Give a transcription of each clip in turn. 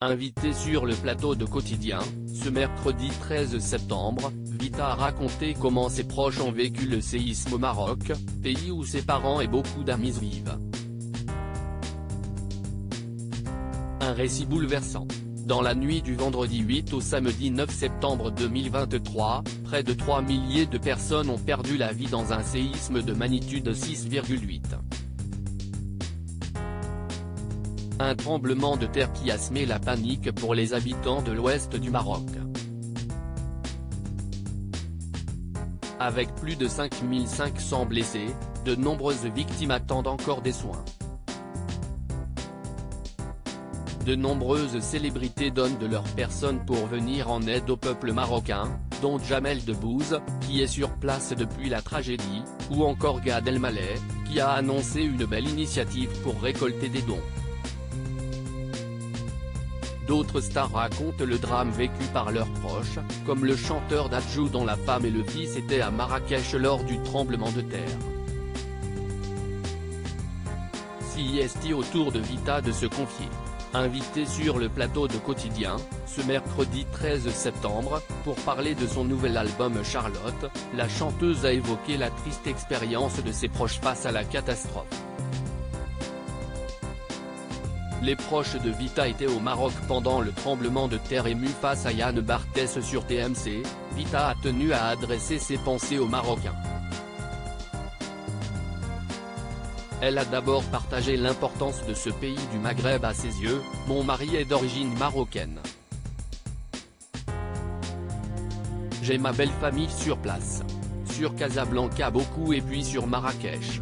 Invité sur le plateau de Quotidien, ce mercredi 13 septembre, Vita a raconté comment ses proches ont vécu le séisme au Maroc, pays où ses parents et beaucoup d'amis vivent. Un récit bouleversant. Dans la nuit du vendredi 8 au samedi 9 septembre 2023, près de 3 milliers de personnes ont perdu la vie dans un séisme de magnitude 6,8. Un tremblement de terre qui a semé la panique pour les habitants de l'ouest du Maroc. Avec plus de 5500 blessés, de nombreuses victimes attendent encore des soins. De nombreuses célébrités donnent de leur personne pour venir en aide au peuple marocain, dont Jamel Debbouze, qui est sur place depuis la tragédie, ou encore Gad Elmaleh, qui a annoncé une belle initiative pour récolter des dons. D'autres stars racontent le drame vécu par leurs proches, comme le chanteur Dadju dont la femme et le fils étaient à Marrakech lors du tremblement de terre. C'est au tour de Vita de se confier. Invitée sur le plateau de Quotidien, ce mercredi 13 septembre, pour parler de son nouvel album Charlotte, la chanteuse a évoqué la triste expérience de ses proches face à la catastrophe. Les proches de Vita étaient au Maroc pendant le tremblement de terre ému face à Yann Barthès sur TMC. Vita a tenu à adresser ses pensées aux Marocains. Elle a d'abord partagé l'importance de ce pays du Maghreb à ses yeux. « Mon mari est d'origine marocaine. J'ai ma belle famille sur place. Sur Casablanca beaucoup et puis sur Marrakech.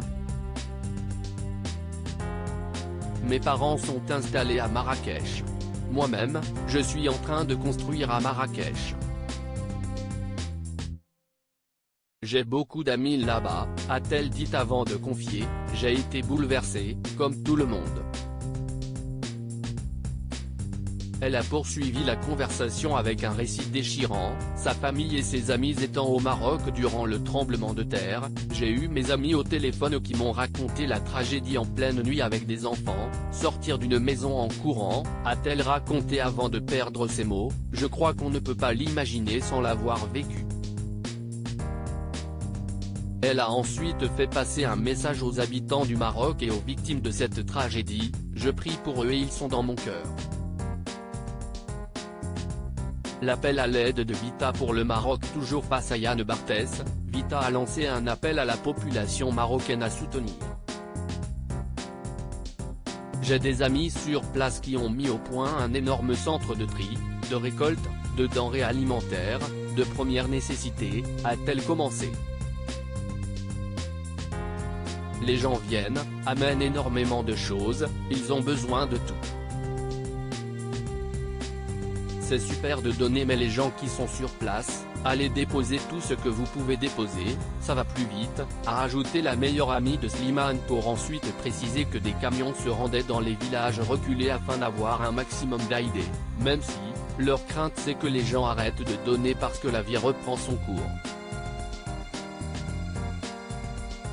Mes parents sont installés à Marrakech. Moi-même, je suis en train de construire à Marrakech. J'ai beaucoup d'amis là-bas, a-t-elle dit avant de confier, j'ai été bouleversée, comme tout le monde. Elle a poursuivi la conversation avec un récit déchirant, sa famille et ses amis étant au Maroc durant le tremblement de terre. J'ai eu mes amis au téléphone qui m'ont raconté la tragédie en pleine nuit avec des enfants, sortir d'une maison en courant, a-t-elle raconté avant de perdre ses mots. Je crois qu'on ne peut pas l'imaginer sans l'avoir vécu. Elle a ensuite fait passer un message aux habitants du Maroc et aux victimes de cette tragédie. Je prie pour eux et ils sont dans mon cœur. L'appel à l'aide de Vita pour le Maroc toujours face à Yann Barthès. Vita a lancé un appel à la population marocaine à soutenir. J'ai des amis sur place qui ont mis au point un énorme centre de tri, de récolte, de denrées alimentaires, de première nécessité, a-t-elle commencé. Les gens viennent, amènent énormément de choses, ils ont besoin de tout. C'est super de donner mais les gens qui sont sur place, allez déposer tout ce que vous pouvez déposer, ça va plus vite, a rajouté la meilleure amie de Slimane pour ensuite préciser que des camions se rendaient dans les villages reculés afin d'avoir un maximum d'aide, même si, leur crainte c'est que les gens arrêtent de donner parce que la vie reprend son cours.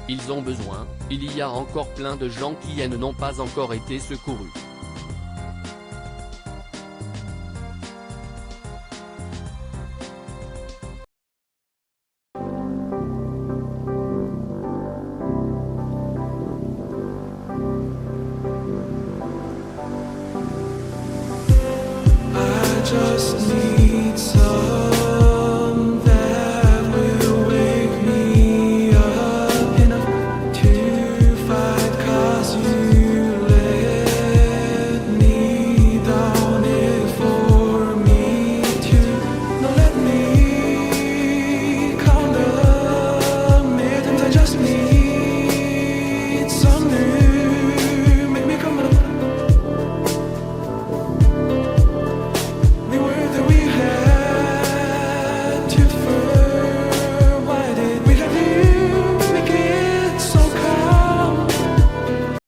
Ils ont besoin, il y a encore plein de gens qui n'ont pas encore été secourus.